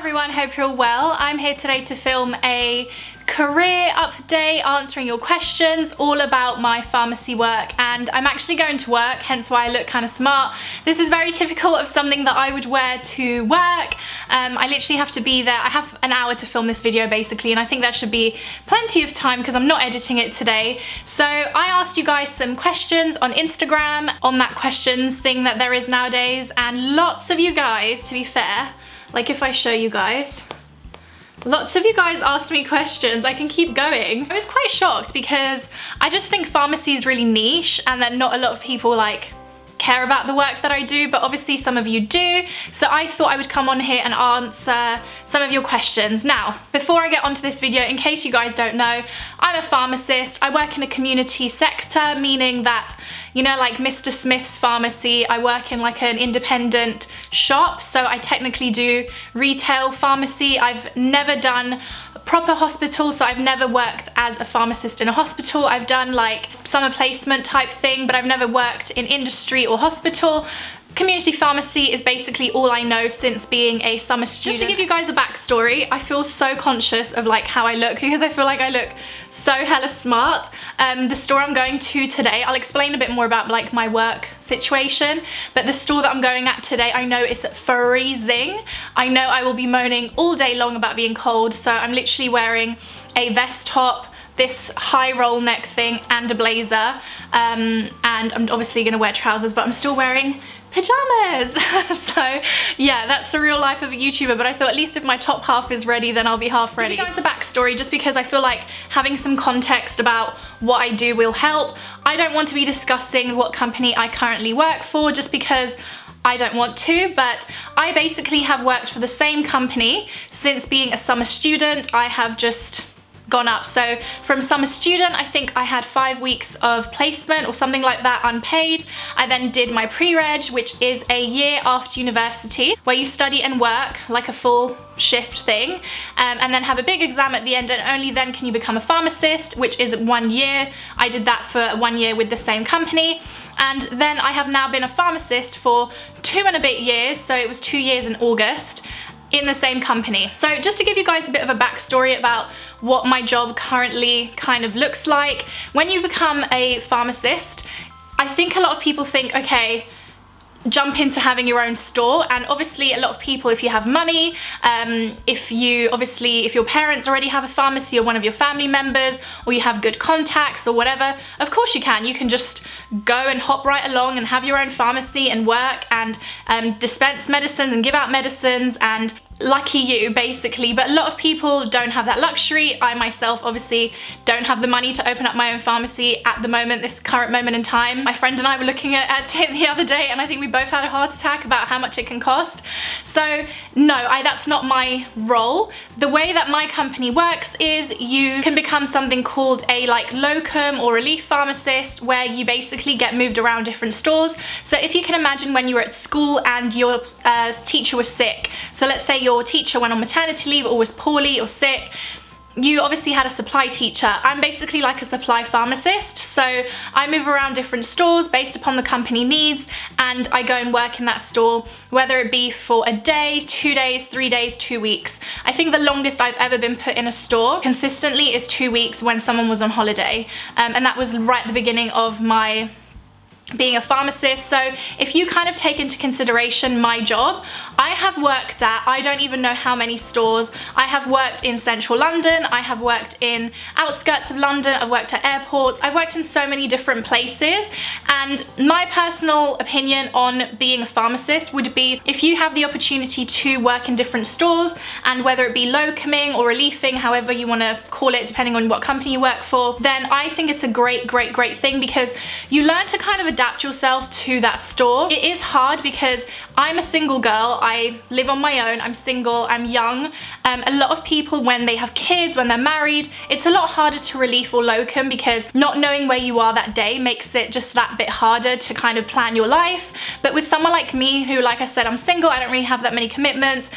everyone, hope you're all well. I'm here today to film a career update, answering your questions all about my pharmacy work, and I'm actually going to work, hence why I look kind of smart. This is very typical of something that I would wear to work. I literally have to be there. I have an hour to film this video basically, and I think that should be plenty of time because I'm not editing it today. So I asked you guys some questions on Instagram, on that questions thing that there is nowadays, and lots of you guys, to be fair, like if I show you guys, lots of you guys asked me questions. I can keep going. I was quite shocked because I just think pharmacy is really niche and that not a lot of people like care about the work that I do, but obviously some of you do. So I thought I would come on here and answer some of your questions. Now, before I get onto this video, in case you guys don't know, I'm a pharmacist. I work in a community sector, meaning that, you know, like Mr. Smith's pharmacy, I work in like an independent shop. So I technically do retail pharmacy. I've never done proper hospital, so I've never worked as a pharmacist in a hospital. I've done like summer placement type thing, but I've never worked in industry or hospital. Community pharmacy is basically all I know since being a summer student. Just to give you guys a backstory, I feel so conscious of like how I look because I feel like I look so hella smart. The store I'm going to today, I'll explain a bit more about like my work situation, but the store that I'm going at today, I know it's freezing. I know I will be moaning all day long about being cold, so I'm literally wearing a vest top, this high roll neck thing, and a blazer, and I'm obviously gonna wear trousers, but I'm still wearing pajamas. So yeah, that's the real life of a YouTuber, but I thought at least if my top half is ready, then I'll be half ready. Give you guys the backstory just because I feel like having some context about what I do will help. I don't want to be discussing what company I currently work for just because I don't want to, but I basically have worked for the same company since being a summer student. I have just gone up. So from summer student, I think I had 5 weeks of placement or something like that, unpaid. I then did my PreReg, which is a year after university where you study and work like a full shift thing, and then have a big exam at the end, and only then can you become a pharmacist, which is 1 year. I did that for 1 year with the same company, and then I have now been a pharmacist for 2 and a bit years, so it was 2 years in August, in the same company. So just to give you guys a bit of a backstory about what my job currently kind of looks like. When you become a pharmacist, I think a lot of people think, okay, jump into having your own store, and obviously a lot of people, if you have money, if your parents already have a pharmacy or one of your family members, or you have good contacts or whatever, of course you can just go and hop right along and have your own pharmacy and work and dispense medicines and give out medicines, and lucky you basically. But a lot of people don't have that luxury. I myself obviously don't have the money to open up my own pharmacy at the moment, this current moment in time. My friend and I were looking at it the other day, and I think we both had a heart attack about how much it can cost. So no, that's not my role. The way that my company works is you can become something called a like locum or relief pharmacist, where you basically get moved around different stores. So if you can imagine when you were at school and your teacher was sick, so let's say your teacher went on maternity leave or was poorly or sick, you obviously had a supply teacher. I'm basically like a supply pharmacist, so I move around different stores based upon the company needs, and I go and work in that store, whether it be for a day, 2 days, 3 days, 2 weeks. I think the longest I've ever been put in a store consistently is 2 weeks when someone was on holiday, and that was right at the beginning of my being a pharmacist. So if you kind of take into consideration my job, I have worked at, I don't even know how many stores. I have worked in central London, I have worked in outskirts of London, I've worked at airports, I've worked in so many different places, and my personal opinion on being a pharmacist would be, if you have the opportunity to work in different stores, and whether it be locuming or relieving, however you want to call it depending on what company you work for, then I think it's a great thing, because you learn to kind of adapt yourself to that store. It is hard because I'm a single girl, I live on my own, I'm single, I'm young. A lot of people, when they have kids, when they're married, it's a lot harder to relief or locum because not knowing where you are that day makes it just that bit harder to kind of plan your life. But with someone like me who, like I said, I'm single, I don't really have that many commitments,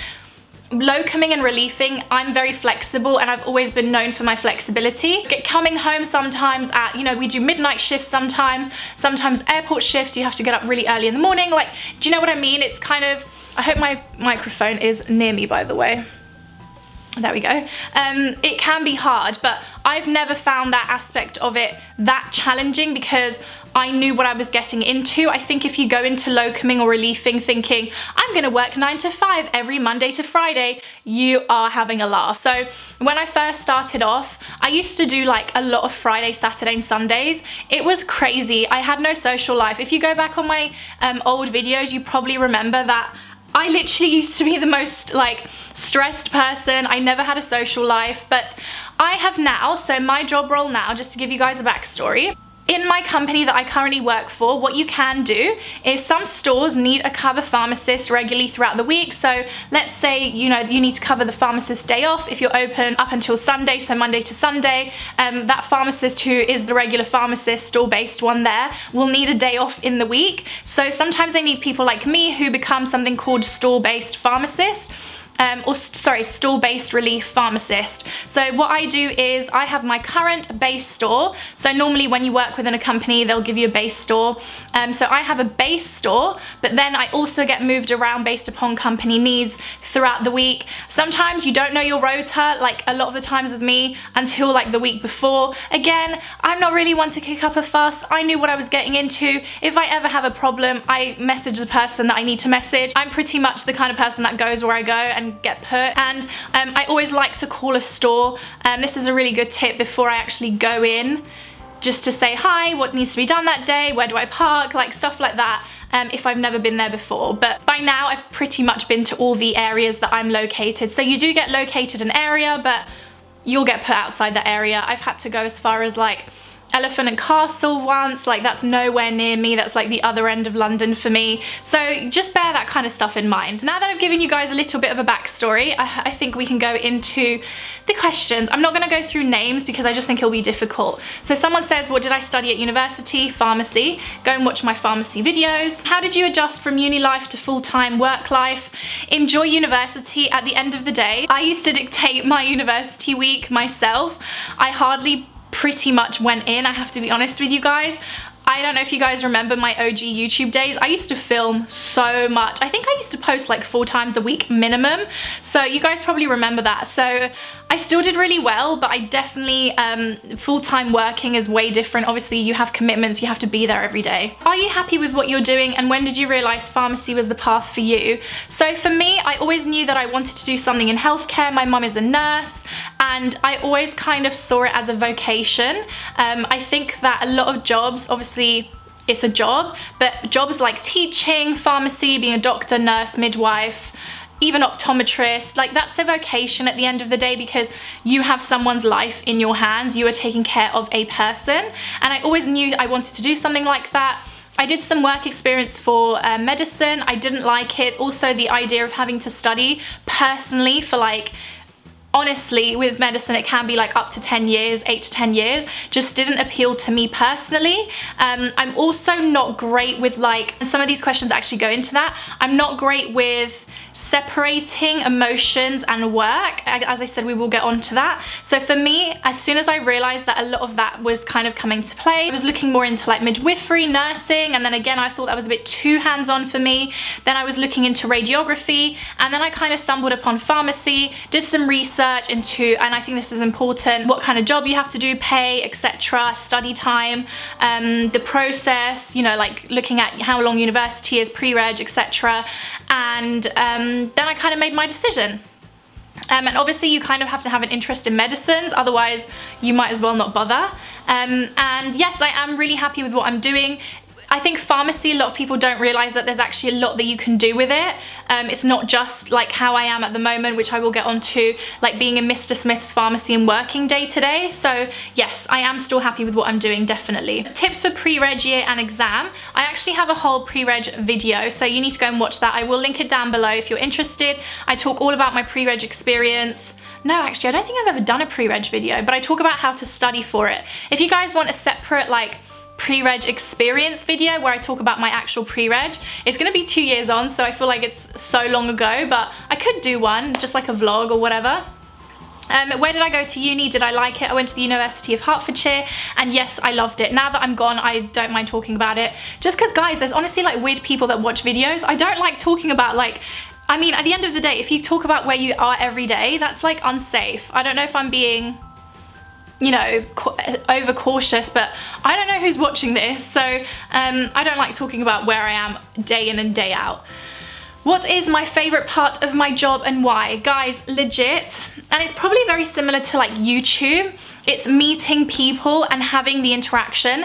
locuming and relieving, I'm very flexible, and I've always been known for my flexibility. Coming home sometimes at, you know, we do midnight shifts sometimes airport shifts, you have to get up really early in the morning. Like, do you know what I mean? It's kind of, I hope my microphone is near me, by the way. There we go. It can be hard, but I've never found that aspect of it that challenging because I knew what I was getting into. I think if you go into locuming or reliefing thinking, I'm gonna work 9 to 5 every Monday to Friday, you are having a laugh. So when I first started off, I used to do like a lot of Friday, Saturday and Sundays. It was crazy. I had no social life. If you go back on my old videos, you probably remember that I literally used to be the most like stressed person. I never had a social life, but I have now. So my job role now, just to give you guys a backstory, in my company that I currently work for, what you can do is some stores need a cover pharmacist regularly throughout the week. So let's say, you know, you need to cover the pharmacist day off if you're open up until Sunday, so Monday to Sunday. That pharmacist who is the regular pharmacist, store-based one there, will need a day off in the week. So sometimes they need people like me who become something called store-based pharmacist. Store-based relief pharmacist. So what I do is I have my current base store. So normally when you work within a company, they'll give you a base store. So I have a base store, but then I also get moved around based upon company needs throughout the week. Sometimes you don't know your rota, like a lot of the times with me, until like the week before. Again, I'm not really one to kick up a fuss. I knew what I was getting into. If I ever have a problem, I message the person that I need to message. I'm pretty much the kind of person that goes where I go and get put, and I always like to call a store. This is a really good tip before I actually go in, just to say hi, what needs to be done that day, where do I park, like stuff like that, if I've never been there before. But by now I've pretty much been to all the areas that I'm located. So you do get located an area, but you'll get put outside that area. I've had to go as far as like Elephant and Castle once, like that's nowhere near me, that's like the other end of London for me. So just bear that kind of stuff in mind. Now that I've given you guys a little bit of a backstory, I think we can go into the questions. I'm not going to go through names because I just think it'll be difficult. So someone says, what did I study at university? Pharmacy. Go and watch my pharmacy videos. How did you adjust from uni life to full-time work life? Enjoy university. At the end of the day, I used to dictate my university week myself. I hardly pretty much went in, I have to be honest with you guys. I don't know if you guys remember my OG YouTube days. I used to film so much. I think I used to post like 4 times a week minimum. So you guys probably remember that. So I still did really well, but I definitely, full-time working is way different. Obviously you have commitments, you have to be there every day. Are you happy with what you're doing, and when did you realize pharmacy was the path for you? So for me, I always knew that I wanted to do something in healthcare. My mum is a nurse and I always kind of saw it as a vocation. I think that a lot of jobs, obviously it's a job, but jobs like teaching, pharmacy, being a doctor, nurse, midwife, even optometrist, like that's a vocation at the end of the day because you have someone's life in your hands. You are taking care of a person, and I always knew I wanted to do something like that. I did some work experience for medicine. I didn't like it. Also the idea of having to study personally for like, honestly, with medicine it can be like up to 10 years, 8 to 10 years, just didn't appeal to me personally. I'm also not great with like, and some of these questions actually go into that, I'm not great with separating emotions and work. As I said, we will get onto that. So for me, as soon as I realized that a lot of that was kind of coming to play, I was looking more into like midwifery, nursing, and then again I thought that was a bit too hands-on for me. Then I was looking into radiography, and then I kind of stumbled upon pharmacy, did some research into, and I think this is important, what kind of job you have to do, pay, etc., study time, the process, you know, like looking at how long university is, pre-reg, etc. And then I kind of made my decision. And obviously you kind of have to have an interest in medicines, otherwise you might as well not bother. And yes, I am really happy with what I'm doing. I think pharmacy, a lot of people don't realize that there's actually a lot that you can do with it. It's not just like how I am at the moment, which I will get onto, like being in Mr. Smith's pharmacy and working day to day. So yes, I am still happy with what I'm doing, definitely. Tips for pre-reg year and exam. I actually have a whole pre-reg video, so you need to go and watch that. I will link it down below if you're interested. I talk all about my pre-reg experience. No, actually, I don't think I've ever done a pre-reg video, but I talk about how to study for it. If you guys want a separate like pre-reg experience video where I talk about my actual pre-reg, it's gonna be 2 years on, so I feel like it's so long ago, but I could do one, just like a vlog or whatever. Where did I go to uni? Did I like it? I went to the University of Hertfordshire, and yes, I loved it. Now that I'm gone, I don't mind talking about it. Just because, guys, there's honestly like weird people that watch videos. I don't like talking about like I mean, at the end of the day, if you talk about where you are every day, that's like unsafe. I don't know if I'm being, you know, over cautious, but I don't know who's watching this, so I don't like talking about where I am day in and day out. What is my favorite part of my job and why? Guys, legit, and it's probably very similar to like YouTube, it's meeting people and having the interaction.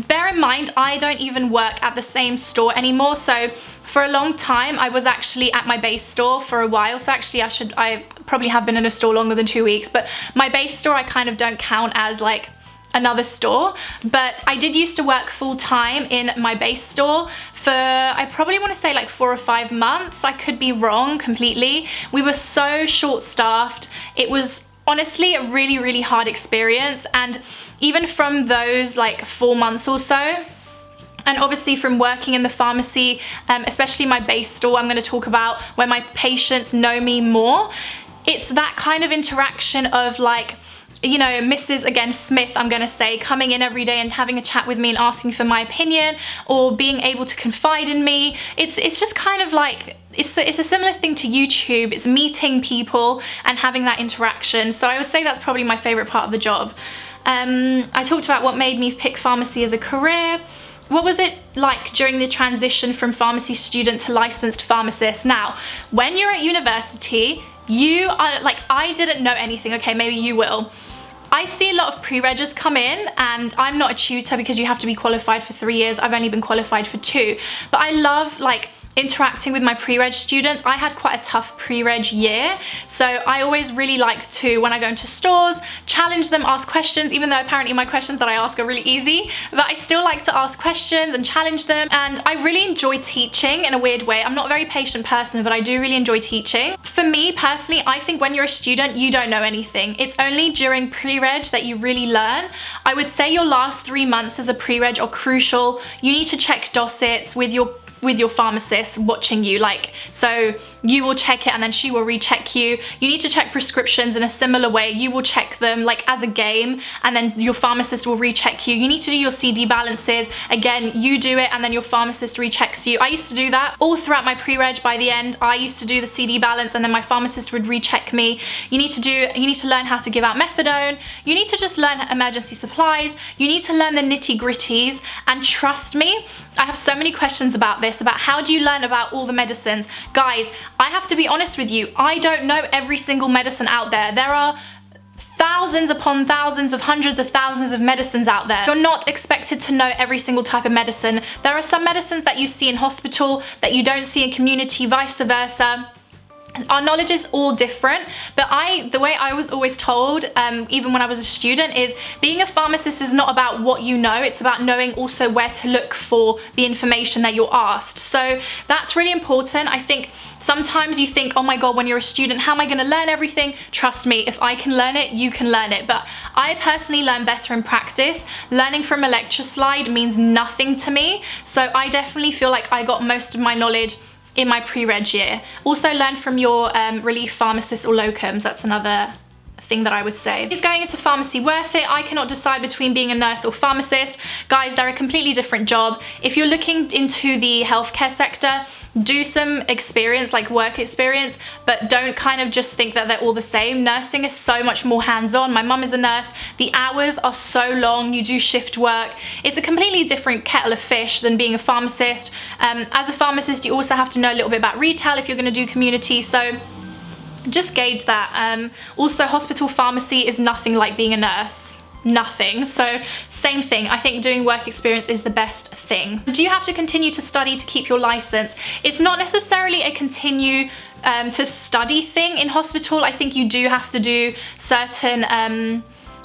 Bear in mind, I don't even work at the same store anymore, so for a long time I was actually at my base store for a while, so actually I probably have been in a store longer than 2 weeks, but my base store I kind of don't count as like another store. But I did used to work full-time in my base store for, I probably want to say like 4 or 5 months. I could be wrong completely. We were so short-staffed. It was honestly a really, really hard experience, and even from those like 4 months or so, and obviously from working in the pharmacy, especially my base store I'm going to talk about, where my patients know me more, it's that kind of interaction of like, you know, Mrs. again Smith, I'm gonna say, coming in every day and having a chat with me and asking for my opinion, or being able to confide in me. It's just kind of like, it's a similar thing to YouTube. It's meeting people and having that interaction. So I would say that's probably my favorite part of the job. I talked about what made me pick pharmacy as a career. What was it like during the transition from pharmacy student to licensed pharmacist? Now, when you're at university, you are like, I didn't know anything, okay, maybe you will. I see a lot of pre-reggers come in, and I'm not a tutor because you have to be qualified for 3 years. I've only been qualified for 2, but I love like interacting with my pre-reg students. I had quite a tough pre-reg year, so I always really like to, when I go into stores, challenge them, ask questions, even though apparently my questions that I ask are really easy, but I still like to ask questions and challenge them. And I really enjoy teaching in a weird way. I'm not a very patient person, but I do really enjoy teaching. For me personally, I think when you're a student, you don't know anything. It's only during pre-reg that you really learn. I would say your last 3 months as a pre-reg are crucial. You need to check dossets with your pharmacist watching you, like, so you will check it and then she will recheck you. You need to check prescriptions in a similar way. You will check them like as a game, and then your pharmacist will recheck you. You need to do your CD balances. Again, you do it and then your pharmacist rechecks you. I used to do that all throughout my pre-reg. By the end, I used to do the CD balance and then my pharmacist would recheck me. You need to learn how to give out methadone. You need to just learn emergency supplies. You need to learn the nitty-gritties, and trust me, I have so many questions about this, about how do you learn about all the medicines. Guys, I have to be honest with you, I don't know every single medicine out there. There are thousands upon thousands of hundreds of thousands of medicines out there. You're not expected to know every single type of medicine. There are some medicines that you see in hospital that you don't see in community, vice versa. Our knowledge is all different, but the way I was always told, even when I was a student, is being a pharmacist is not about what you know, it's about knowing also where to look for the information that you're asked. So that's really important. I think sometimes you think, oh my god, when you're a student, how am I going to learn everything? Trust me, if I can learn it, you can learn it. But I personally learn better in practice. Learning from a lecture slide means nothing to me, so I definitely feel like I got most of my knowledge in my pre-reg year. Also learn from your relief pharmacists or locums. That's another thing that I would say. Is going into pharmacy worth it? I cannot decide between being a nurse or pharmacist. Guys, they're a completely different job. If you're looking into the healthcare sector, do some experience, like work experience, but don't kind of just think that they're all the same. Nursing is so much more hands-on. My mum is a nurse. The hours are so long. You do shift work. It's a completely different kettle of fish than being a pharmacist. As a pharmacist, you also have to know a little bit about retail if you're going to do community, so just gauge that. Also, hospital pharmacy is nothing like being a nurse. Nothing. So same thing. I think doing work experience is the best thing. Do you have to continue to study to keep your license? It's not necessarily a continue to study thing in hospital. I think you do have to do certain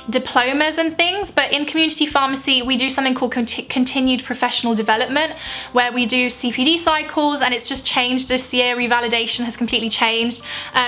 diplomas and things, but in community pharmacy we do something called continued professional development, where we do CPD cycles, and it's just changed this year. Revalidation has completely changed.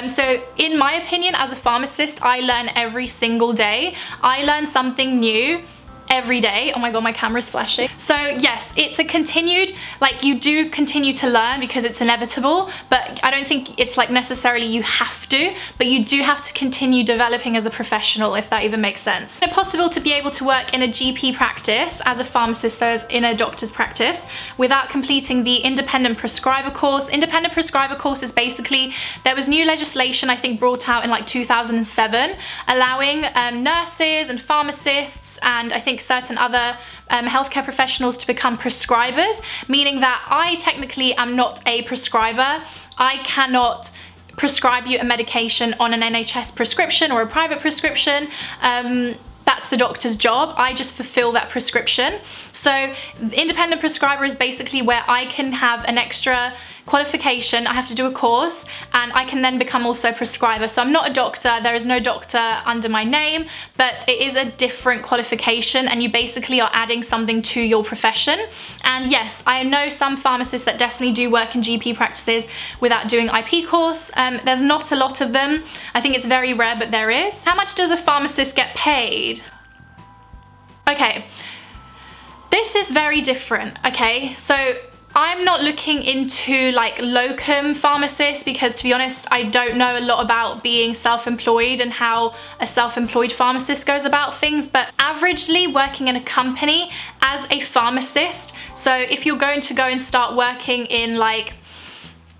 So in my opinion, as a pharmacist, I learn every single day. I learn something new every day. Oh my god, my camera's flashing. So yes, it's a continued, like, you do continue to learn because it's inevitable, but I don't think it's like necessarily you have to, but you do have to continue developing as a professional, if that even makes sense. Is it possible to be able to work in a GP practice as a pharmacist, so as in a doctor's practice, without completing the independent prescriber course? Independent prescriber course is basically, there was new legislation I think brought out in like 2007 allowing nurses and pharmacists and I think certain other healthcare professionals to become prescribers, meaning that I technically am not a prescriber. I cannot prescribe you a medication on an NHS prescription or a private prescription. That's the doctor's job. I just fulfill that prescription. So the independent prescriber is basically where I can have an extra qualification. I have to do a course and I can then become also a prescriber. So I'm not a doctor, there is no doctor under my name, but it is a different qualification and you basically are adding something to your profession. And yes, I know some pharmacists that definitely do work in GP practices without doing IP course. There's not a lot of them. I think it's very rare, but there is. How much does a pharmacist get paid? Okay, this is very different, okay? So I'm not looking into like locum pharmacists because, to be honest, I don't know a lot about being self-employed and how a self-employed pharmacist goes about things, but averagely working in a company as a pharmacist, so if you're going to go and start working in like,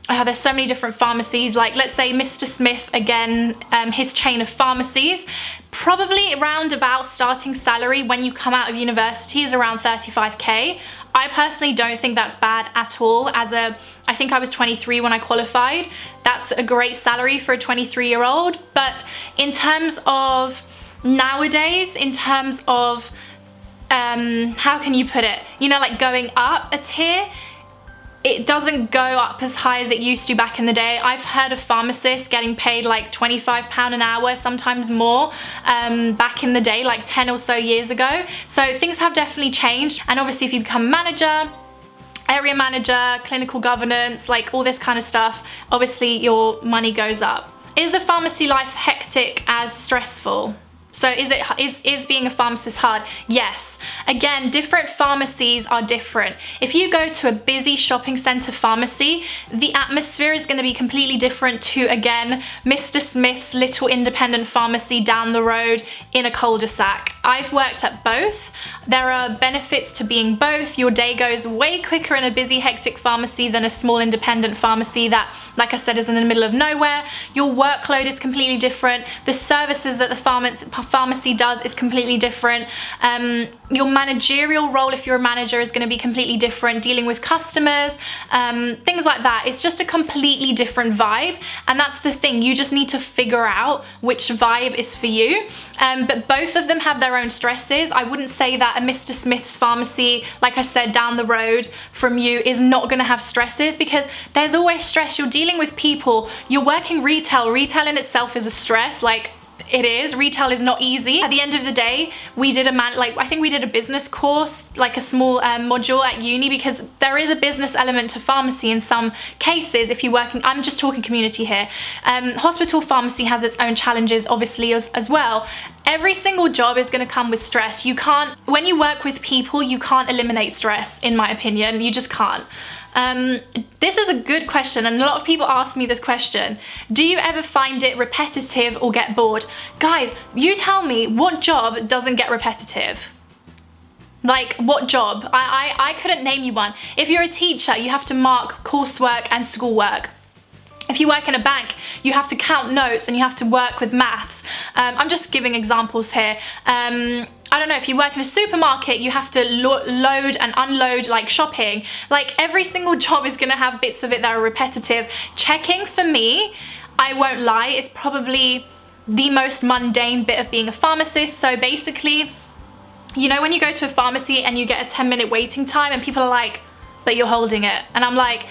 there's so many different pharmacies, like let's say Mr. Smith again, his chain of pharmacies, probably around about starting salary when you come out of university is around 35k. I personally don't think that's bad at all. I think I was 23 when I qualified. That's a great salary for a 23-year-old, but in terms of nowadays, in terms of, how can you put it? You know, like going up a tier, it doesn't go up as high as it used to back in the day. I've heard of pharmacists getting paid like £25 an hour, sometimes more, back in the day, like 10 or so years ago. So things have definitely changed. And obviously if you become manager, area manager, clinical governance, like all this kind of stuff, obviously your money goes up. Is the pharmacy life hectic as stressful? So is being a pharmacist hard? Yes. Again, different pharmacies are different. If you go to a busy shopping center pharmacy, the atmosphere is going to be completely different to, again, Mr. Smith's little independent pharmacy down the road in a cul-de-sac. I've worked at both. There are benefits to being both. Your day goes way quicker in a busy, hectic pharmacy than a small independent pharmacy that, like I said, is in the middle of nowhere. Your workload is completely different. The services that the pharmacy does is completely different. Your managerial role, if you're a manager, is going to be completely different, dealing with customers, things like that. It's just a completely different vibe, and that's the thing. You just need to figure out which vibe is for you. But both of them have their own stresses. I wouldn't say that a Mr. Smith's pharmacy, like I said, down the road from you is not going to have stresses, because there's always stress. You're dealing with people. You're working retail. Retail in itself is a stress. Like, it is. Retail is not easy. At the end of the day, we did I think we did a business course, like a small module at uni, because there is a business element to pharmacy in some cases. If you're working, I'm just talking community here. Hospital pharmacy has its own challenges, obviously, as well. Every single job is going to come with stress. You can't, when you work with people, you can't eliminate stress, in my opinion. You just can't. This is a good question, and a lot of people ask me this question. Do you ever find it repetitive or get bored? Guys, you tell me, what job doesn't get repetitive? Like, what job? I couldn't name you one. If you're a teacher, you have to mark coursework and schoolwork. If you work in a bank, you have to count notes and you have to work with maths. I'm just giving examples here. I don't know, if you work in a supermarket, you have to load and unload, like shopping. Like, every single job is gonna have bits of it that are repetitive. Checking, for me, I won't lie, is probably the most mundane bit of being a pharmacist. So basically, you know when you go to a pharmacy and you get a 10-minute waiting time and people are like, but you're holding it. And I'm like,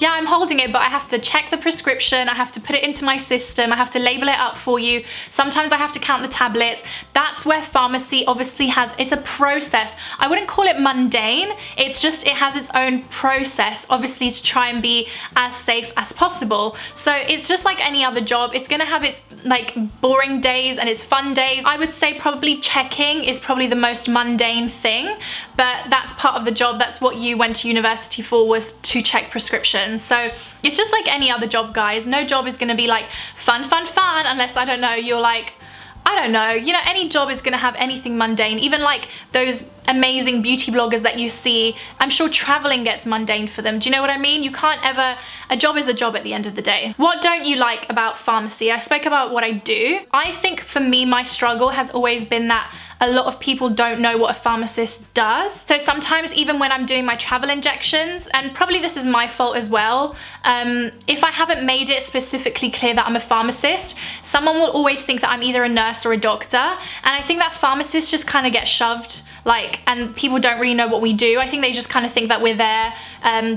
yeah, I'm holding it, but I have to check the prescription, I have to put it into my system, I have to label it up for you. Sometimes I have to count the tablets. That's where pharmacy obviously has, it's a process. I wouldn't call it mundane, it's just, it has its own process, obviously, to try and be as safe as possible. So it's just like any other job. It's gonna have its like boring days and its fun days. I would say probably checking is probably the most mundane thing, but that's part of the job. That's what you went to university for, was to check prescriptions. So it's just like any other job, guys. No job is gonna be like fun, unless, I don't know, you're like, I don't know, you know, any job is gonna have anything mundane. Even like those amazing beauty bloggers that you see, I'm sure traveling gets mundane for them. Do you know what I mean? You can't ever, a job is a job at the end of the day. What don't you like about pharmacy? I spoke about what I do. I think for me, my struggle has always been that a lot of people don't know what a pharmacist does. So sometimes even when I'm doing my travel injections, and probably this is my fault as well, if I haven't made it specifically clear that I'm a pharmacist, someone will always think that I'm either a nurse or a doctor. And I think that pharmacists just kind of get shoved, like, and people don't really know what we do. I think they just kind of think that we're there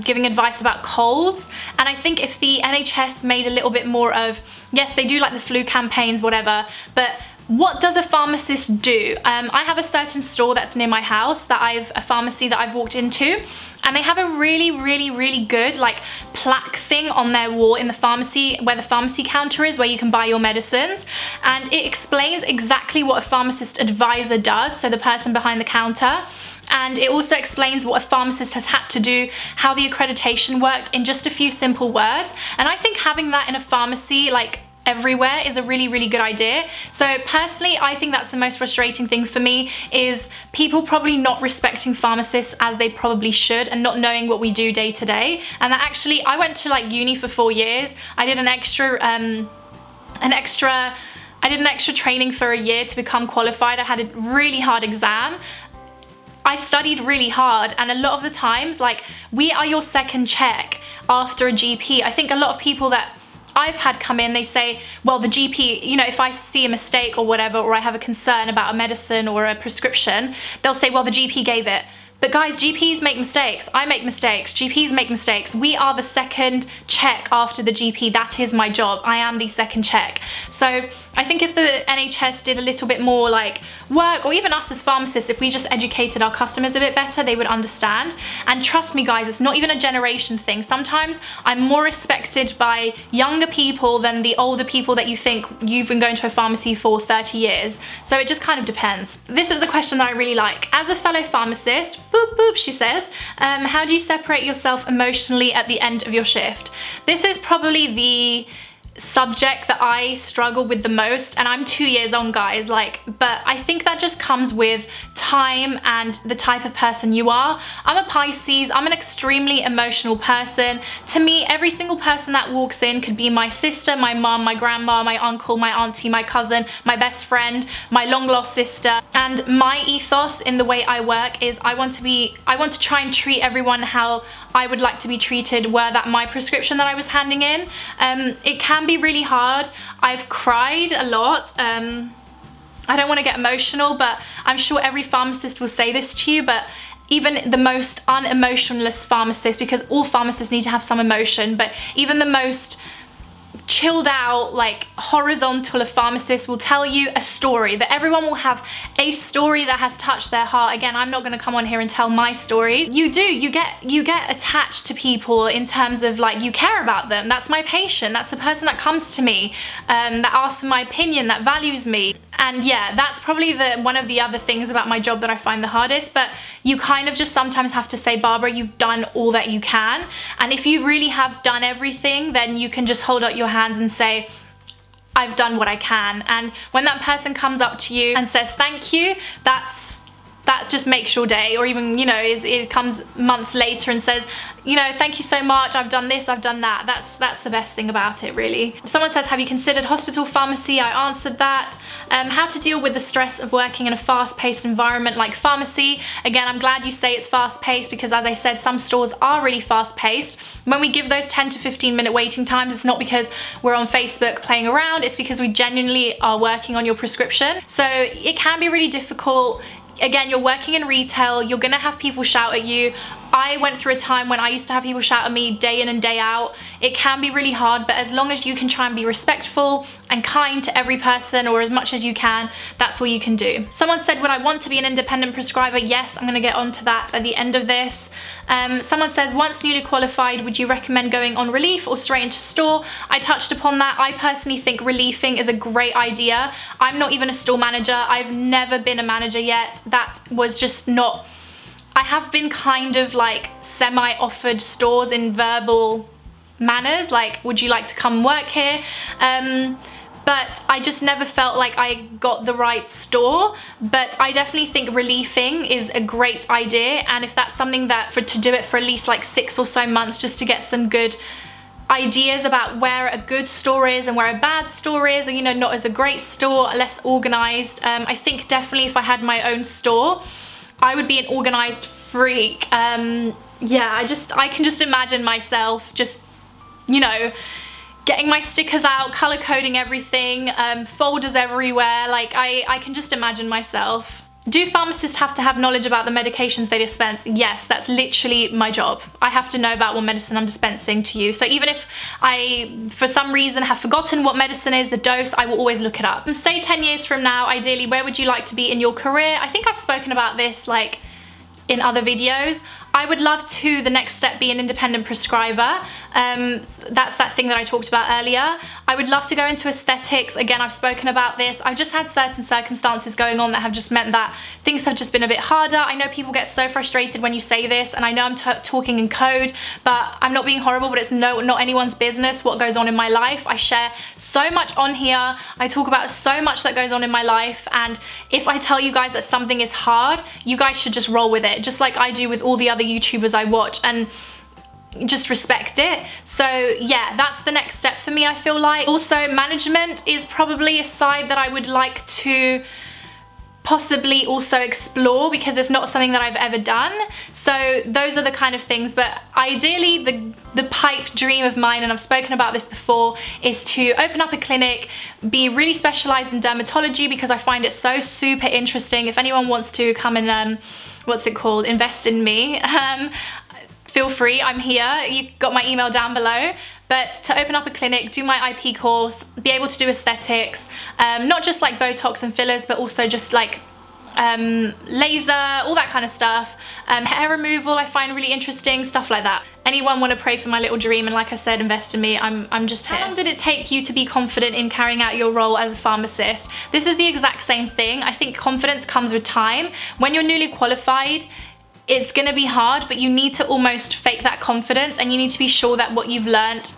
giving advice about colds. And I think if the NHS made a little bit more of, yes, they do like the flu campaigns, whatever, but what does a pharmacist do? I have a certain store that's near my house, a pharmacy that I've walked into, and they have a really good like plaque thing on their wall in the pharmacy, where the pharmacy counter is, where you can buy your medicines, and it explains exactly what a pharmacist advisor does, so the person behind the counter. And it also explains what a pharmacist has had to do, how the accreditation worked, in just a few simple words. And I think having that in a pharmacy, like everywhere, is a really good idea. So personally, I think that's the most frustrating thing for me, is people probably not respecting pharmacists as they probably should, and not knowing what we do day to day. And that actually, I went to like uni for 4 years. I did an extra training for a year to become qualified. I had a really hard exam. I studied really hard, and a lot of the times, like, we are your second check after a GP. I think a lot of people that I've had come in, they say, well, the GP, you know, if I see a mistake or whatever, or I have a concern about a medicine or a prescription, they'll say, well, the GP gave it. But guys, GPs make mistakes. I make mistakes. GPs make mistakes. We are the second check after the GP. That is my job. I am the second check. So I think if the NHS did a little bit more like work, or even us as pharmacists, if we just educated our customers a bit better, they would understand. And trust me, guys, it's not even a generation thing. Sometimes I'm more respected by younger people than the older people that you think you've been going to a pharmacy for 30 years. So it just kind of depends. This is the question that I really like. As a fellow pharmacist, boop boop, she says, how do you separate yourself emotionally at the end of your shift? This is probably the subject that I struggle with the most, and I'm 2 years on, guys, like, but I think that just comes with time and the type of person you are. I'm a Pisces. I'm an extremely emotional person. To me, every single person that walks in could be my sister, my mum, my grandma, my uncle, my auntie, my cousin, my best friend, my long lost sister. And my ethos in the way I work is I want to try and treat everyone how I would like to be treated were that my prescription that I was handing in. It can be really hard. I've cried a lot. I don't want to get emotional, but I'm sure every pharmacist will say this to you, but even the most unemotionless pharmacist, because all pharmacists need to have some emotion, but even the most chilled out, like horizontal of pharmacists will tell you a story, that everyone will have a story that has touched their heart. Again, I'm not going to come on here and tell my stories. You get attached to people in terms of like, you care about them. That's my patient. That's the person that comes to me, that asks for my opinion, that values me. And yeah, that's probably one of the other things about my job that I find the hardest, but you kind of just sometimes have to say, Barbara, you've done all that you can. And if you really have done everything, then you can just hold out your hands and say, I've done what I can. And when that person comes up to you and says thank you, that just makes your day. Or even, you know, it comes months later and says, you know, thank you so much, I've done this, I've done that. That's the best thing about it, really. Someone says, have you considered hospital pharmacy? I answered that. How to deal with the stress of working in a fast-paced environment like pharmacy. Again, I'm glad you say it's fast-paced, because as I said, some stores are really fast-paced. When we give those 10 to 15 minute waiting times, it's not because we're on Facebook playing around, it's because we genuinely are working on your prescription. So it can be really difficult Again, you're working in retail, you're gonna have people shout at you. I went through a time when I used to have people shout at me day in and day out. It can be really hard, but as long as you can try and be respectful and kind to every person, or as much as you can, that's all you can do. Someone said, would I want to be an independent prescriber? Yes, I'm gonna get onto that at the end of this. Someone says, once newly qualified, would you recommend going on relief or straight into store? I touched upon that. I personally think reliefing is a great idea. I'm not even a store manager. I've never been a manager yet. That was just not, I have been kind of like semi-offered stores in verbal manners, like, would you like to come work here? But I just never felt like I got the right store. But I definitely think reliefing is a great idea, and if that's something that to do it for at least like 6 or so months, just to get some good ideas about where a good store is and where a bad store is, or, you know, not as a great store, less organized. I think definitely if I had my own store, I would be an organized freak. Yeah, I can just imagine myself just, you know, getting my stickers out, color coding everything, folders everywhere. Like, I can just imagine myself. Do pharmacists have to have knowledge about the medications they dispense? Yes, that's literally my job. I have to know about what medicine I'm dispensing to you. So even if I, for some reason, have forgotten what medicine is, the dose, I will always look it up. And say 10 years from now, ideally, where would you like to be in your career? I think I've spoken about this like in other videos. I would love to, the next step, be an independent prescriber. That's that thing that I talked about earlier. I would love to go into aesthetics. Again, I've spoken about this. I've just had certain circumstances going on that have just meant that things have just been a bit harder. I know people get so frustrated when you say this, and I know I'm talking in code, but I'm not being horrible, but it's not anyone's business what goes on in my life. I share so much on here. I talk about so much that goes on in my life, and if I tell you guys that something is hard, you guys should just roll with it, just like I do with all the other YouTubers I watch, and just respect it. So yeah, that's the next step for me, I feel like. Also, management is probably a side that I would like to possibly also explore, because it's not something that I've ever done. So those are the kind of things, but ideally the pipe dream of mine, and I've spoken about this before, is to open up a clinic, be really specialized in dermatology, because I find it so super interesting. If anyone wants to come and what's it called, invest in me, feel free, I'm here. You got my email down below. But to open up a clinic, do my IP course, be able to do aesthetics, not just like Botox and fillers, but also just like laser, all that kind of stuff. Hair removal I find really interesting, stuff like that. Anyone want to pray for my little dream, and like I said, invest in me, I'm just here. How long did it take you to be confident in carrying out your role as a pharmacist? This is the exact same thing. I think confidence comes with time. When you're newly qualified, it's gonna be hard, but you need to almost fake that confidence, and you need to be sure that what you've learned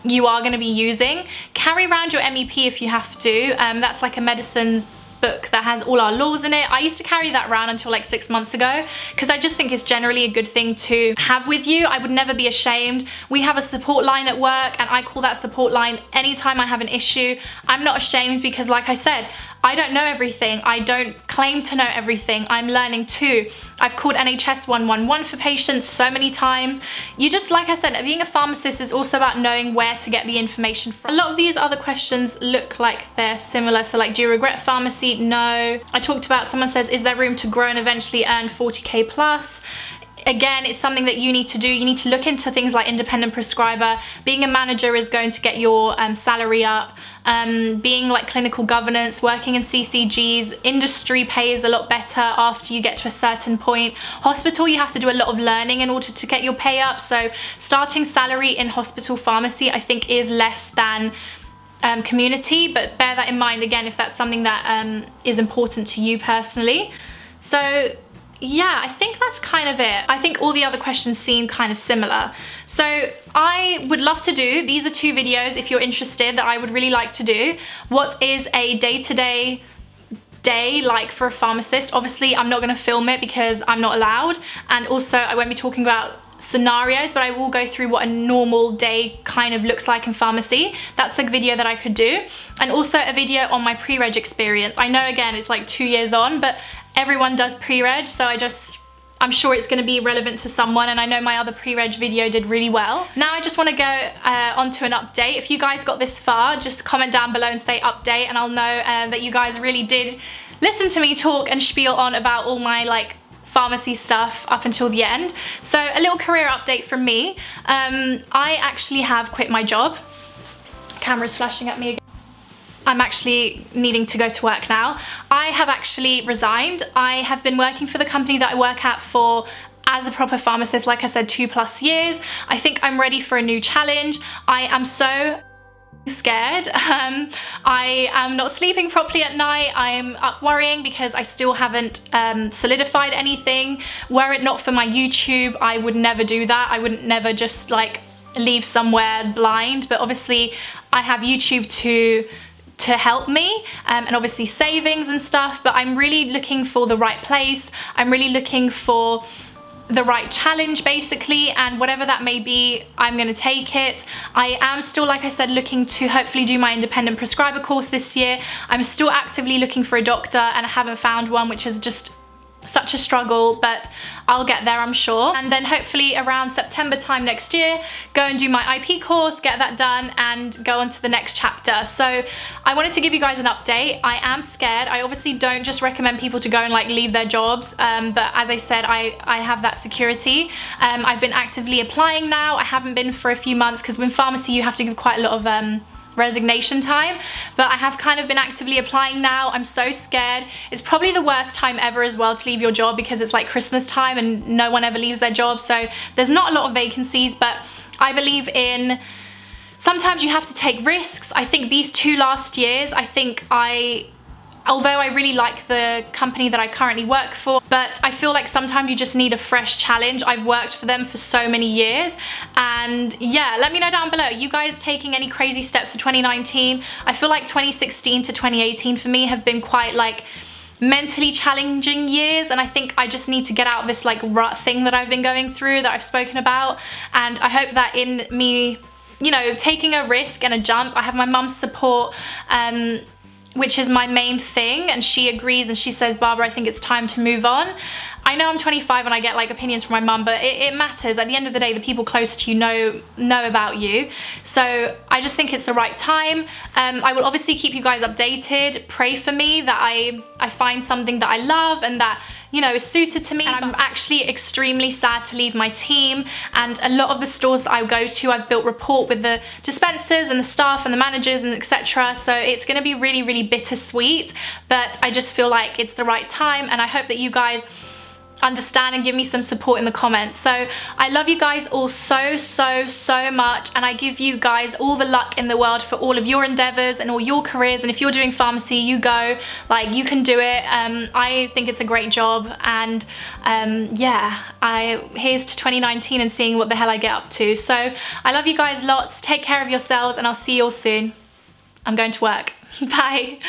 you are gonna be using. Carry around your MEP if you have to. That's like a medicines book that has all our laws in it. I used to carry that around until like 6 months ago, because I just think it's generally a good thing to have with you. I would never be ashamed. We have a support line at work, and I call that support line anytime I have an issue. I'm not ashamed, because like I said, I don't know everything. I don't claim to know everything. I'm learning too. I've called NHS 111 for patients so many times. You just, like I said, being a pharmacist is also about knowing where to get the information from. A lot of these other questions look like they're similar. So like, do you regret pharmacy? No. I talked about, someone says, is there room to grow and eventually earn 40K plus? Again, it's something that you need to do. You need to look into things like independent prescriber. Being a manager is going to get your salary up. Being like clinical governance, working in CCGs, industry pays a lot better after you get to a certain point. Hospital, you have to do a lot of learning in order to get your pay up. So starting salary in hospital pharmacy, I think, is less than community, but bear that in mind again if that's something that is important to you personally. So yeah, I think that's kind of it. I think all the other questions seem kind of similar. So I would love to do, these are 2 videos if you're interested, that I would really like to do. What is a day-to-day day like for a pharmacist? Obviously I'm not going to film it because I'm not allowed, and also I won't be talking about scenarios, but I will go through what a normal day kind of looks like in pharmacy. That's a video that I could do. And also a video on my PreReg experience. I know, again, it's like 2 years on, but everyone does PreReg, so I'm sure it's going to be relevant to someone, and I know my other pre-reg video did really well. Now I just want to go onto an update. If you guys got this far, just comment down below and say update, and I'll know that you guys really did listen to me talk and spiel on about all my like pharmacy stuff up until the end. So a little career update from me. I actually have quit my job. Camera's flashing at me again. I'm actually needing to go to work now. I have actually resigned. I have been working for the company that I work at for, as a proper pharmacist, like I said, 2+ years. I think I'm ready for a new challenge. I am so scared. I am not sleeping properly at night. I'm up worrying because I still haven't solidified anything. Were it not for my YouTube, I would never do that. I wouldn't never just like leave somewhere blind, but obviously I have YouTube to help me, and obviously savings and stuff, but I'm really looking for the right place. I'm really looking for the right challenge basically, and whatever that may be, I'm gonna take it. I am still, like I said, looking to hopefully do my independent prescriber course this year. I'm still actively looking for a doctor and I haven't found one, which is just such a struggle, but I'll get there, I'm sure. And then hopefully around September time next year, go and do my IP course, get that done, and go on to the next chapter. So I wanted to give you guys an update. I am scared. I obviously don't just recommend people to go and like leave their jobs, but as I said, I have that security. I've been actively applying now. I haven't been for a few months because in pharmacy you have to give quite a lot of resignation time, but I have kind of been actively applying now. I'm so scared. It's probably the worst time ever as well to leave your job because it's like Christmas time and no one ever leaves their job, so there's not a lot of vacancies, but I believe in sometimes you have to take risks. I think these 2 last years, although I really like the company that I currently work for, but I feel like sometimes you just need a fresh challenge. I've worked for them for so many years, and yeah, let me know down below, you guys taking any crazy steps for 2019? I feel like 2016 to 2018 for me have been quite like mentally challenging years, and I think I just need to get out of this like rut thing that I've been going through that I've spoken about, and I hope that in me, you know, taking a risk and a jump, I have my mum's support, which is my main thing, and she agrees and she says, Barbara, I think it's time to move on. I know I'm 25 and I get like opinions from my mum, but it matters. At the end of the day, the people close to you know about you. So I just think it's the right time. I will obviously keep you guys updated. Pray for me that I find something that I love and that, you know, is suited to me. And I'm actually extremely sad to leave my team, and a lot of the stores that I go to, I've built rapport with the dispensers and the staff and the managers and etc. So it's gonna be really, really bittersweet, but I just feel like it's the right time, and I hope that you guys understand and give me some support in the comments. So I love you guys all so much, and I give you guys all the luck in the world for all of your endeavors and all your careers, and if you're doing pharmacy, you go, like, you can do it. I think it's a great job, and yeah, here's to 2019 and seeing what the hell I get up to. So I love you guys lots, take care of yourselves, and I'll see you all soon. I'm going to work. Bye.